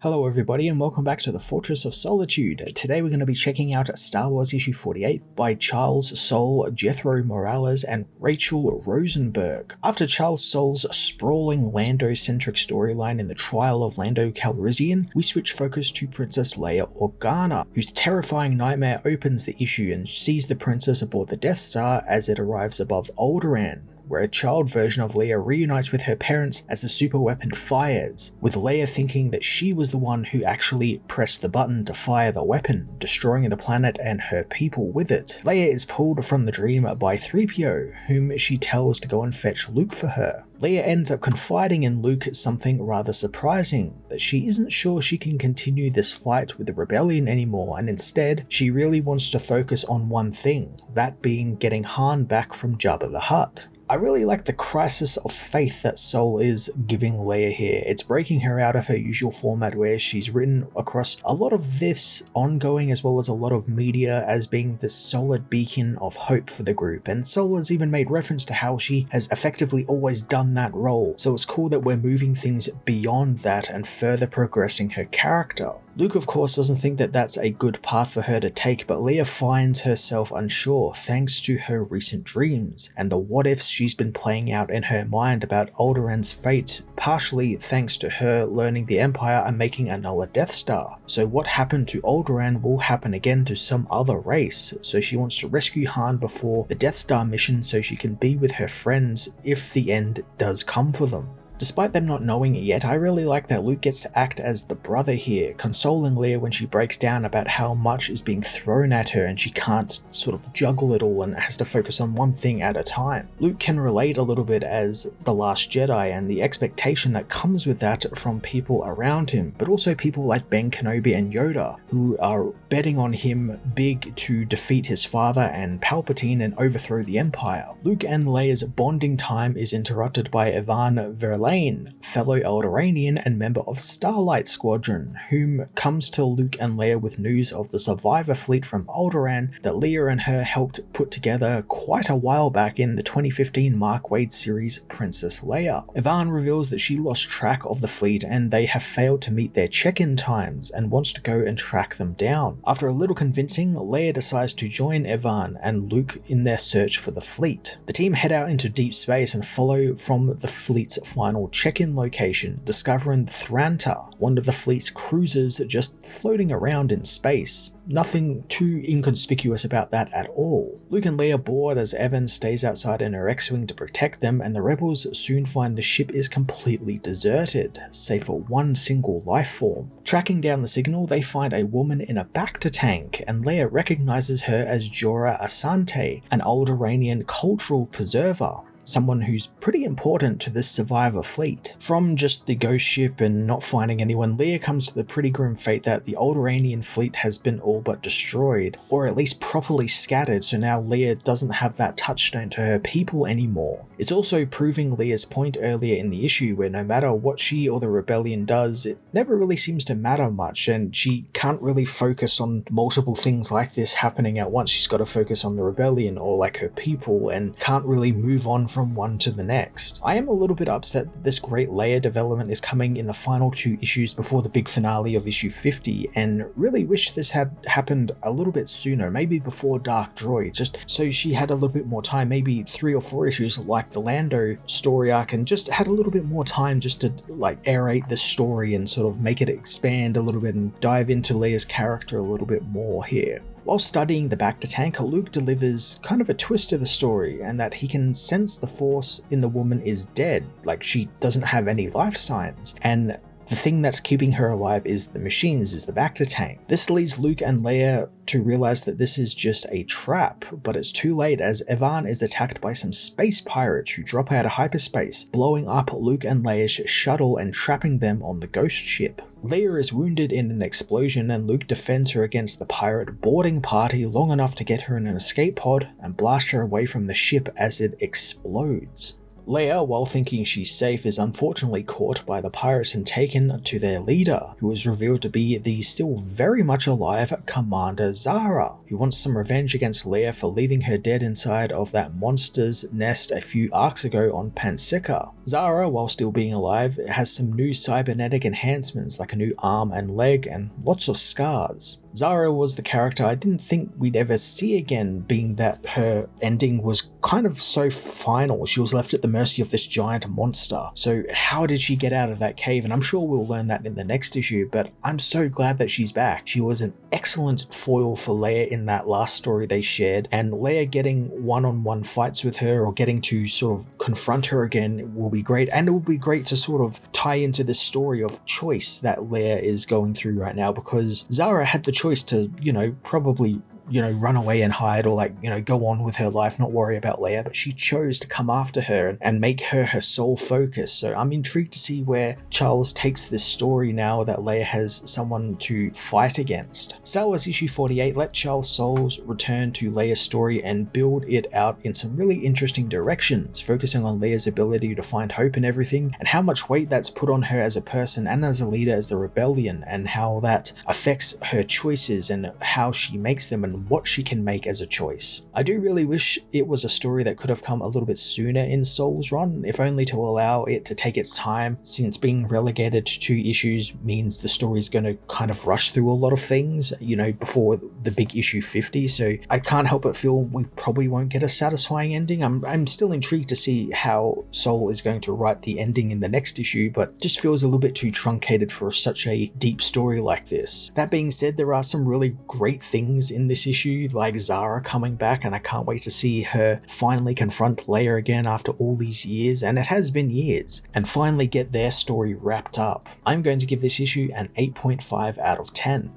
Hello everybody and welcome back to the Fortress of Solitude. Today we're going to be checking out Star Wars issue 48 by Charles Soule, Jethro Morales and Rachel Rosenberg. After Charles Soule's sprawling Lando-centric storyline in the trial of Lando Calrissian, we switch focus to Princess Leia Organa, whose terrifying nightmare opens the issue and sees the princess aboard the Death Star as it arrives above Alderaan, where a child version of Leia reunites with her parents as the superweapon fires, with Leia thinking that she was the one who actually pressed the button to fire the weapon, destroying the planet and her people with it. Leia is pulled from the dream by 3PO, whom she tells to go and fetch Luke for her. Leia ends up confiding in Luke something rather surprising, that she isn't sure she can continue this fight with the rebellion anymore, and instead she really wants to focus on one thing, that being getting Han back from Jabba the Hutt. I really like the crisis of faith that Soule is giving Leia here. It's breaking her out of her usual format where she's written across a lot of this ongoing as well as a lot of media as being this solid beacon of hope for the group, and Soule has even made reference to how she has effectively always done that role, so it's cool that we're moving things beyond that and further progressing her character. Luke of course doesn't think that that's a good path for her to take, but Leia finds herself unsure thanks to her recent dreams and the what ifs she's been playing out in her mind about Alderaan's fate, partially thanks to her learning the Empire and making another Death Star. So what happened to Alderaan will happen again to some other race, so she wants to rescue Han before the Death Star mission so she can be with her friends if the end does come for them. Despite them not knowing it yet, I really like that Luke gets to act as the brother here, consoling Leia when she breaks down about how much is being thrown at her and she can't sort of juggle it all and has to focus on one thing at a time. Luke can relate a little bit as the Last Jedi and the expectation that comes with that from people around him, but also people like Ben Kenobi and Yoda, who are betting on him big to defeat his father and Palpatine and overthrow the Empire. Luke and Leia's bonding time is interrupted by Ivan Verlaine, fellow Alderaanian and member of Starlight Squadron, whom comes to Luke and Leia with news of the survivor fleet from Alderaan that Leia and her helped put together quite a while back in the 2015 Mark Waid series Princess Leia. Ivan reveals that she lost track of the fleet and they have failed to meet their check-in times and wants to go and track them down. After a little convincing, Leia decides to join Ivan and Luke in their search for the fleet. The team head out into deep space and follow from the fleet's final check-in location, discovering the Thranta, one of the fleet's cruisers just floating around in space. Nothing too inconspicuous about that at all. Luke and Leia board as Evan stays outside in her X-Wing to protect them, and the rebels soon find the ship is completely deserted, save for one single life form. Tracking down the signal, they find a woman in a Bacta tank, and Leia recognizes her as Jorah Asante, an Alderaanian cultural preserver, someone who's pretty important to this survivor fleet. From just the ghost ship and not finding anyone, Leia comes to the pretty grim fate that the Alderaanian fleet has been all but destroyed, or at least properly scattered, so now Leia doesn't have that touchstone to her people anymore. It's also proving Leia's point earlier in the issue where no matter what she or the rebellion does, it never really seems to matter much, and she can't really focus on multiple things like this happening at once. She's got to focus on the rebellion or like her people and can't really move on from one to the next. I am a little bit upset that this great Leia development is coming in the final two issues before the big finale of issue 50, and really wish this had happened a little bit sooner, maybe before Dark Droid, just so she had a little bit more time, maybe 3 or 4 issues like the Lando story arc, and just had a little bit more time just to like aerate the story and sort of make it expand a little bit and dive into Leia's character a little bit more here. While studying the Bacta tank, Luke delivers kind of a twist to the story, and that he can sense the force in the woman is dead, like she doesn't have any life signs, and the thing that's keeping her alive is the machines, is the Bacta tank. This leads Luke and Leia to realize that this is just a trap, but it's too late as Ivan is attacked by some space pirates who drop out of hyperspace, blowing up Luke and Leia's shuttle and trapping them on the ghost ship. Leia is wounded in an explosion and Luke defends her against the pirate boarding party long enough to get her in an escape pod and blast her away from the ship as it explodes. Leia, while thinking she's safe, is unfortunately caught by the pirates and taken to their leader, who is revealed to be the still very much alive Commander Zara, who wants some revenge against Leia for leaving her dead inside of that monster's nest a few arcs ago on Pansika. Zara, while still being alive, has some new cybernetic enhancements like a new arm and leg and lots of scars. Zara was the character I didn't think we'd ever see again, being that her ending was kind of so final. She was left at the mercy of this giant monster. So how did she get out of that cave? And I'm sure we'll learn that in the next issue, but I'm so glad that she's back. She was an excellent foil for Leia in that last story they shared, and Leia getting one-on-one fights with her or getting to sort of confront her again will be great, and it will be great to sort of tie into the story of choice that Leia is going through right now, because Zara had the choice to, probably run away and hide, or go on with her life, not worry about Leia, but she chose to come after her and make her sole focus. So I'm intrigued to see where Charles takes this story now that Leia has someone to fight against. Star Wars issue 48 let Charles Soules return to Leia's story and build it out in some really interesting directions, focusing on Leia's ability to find hope in everything, and how much weight that's put on her as a person and as a leader as the rebellion, and how that affects her choices and how she makes them and what she can make as a choice. I do really wish it was a story that could have come a little bit sooner in Soule's run, if only to allow it to take its time, since being relegated to 2 issues means the story's going to kind of rush through a lot of things, before the big issue 50, so I can't help but feel we probably won't get a satisfying ending. I'm still intrigued to see how Soule is going to write the ending in the next issue, but just feels a little bit too truncated for such a deep story like this. That being said, there are some really great things in this issue, like Zara coming back, and I can't wait to see her finally confront Leia again after all these years, and it has been years, and finally get their story wrapped up. I'm going to give this issue an 8.5 out of 10.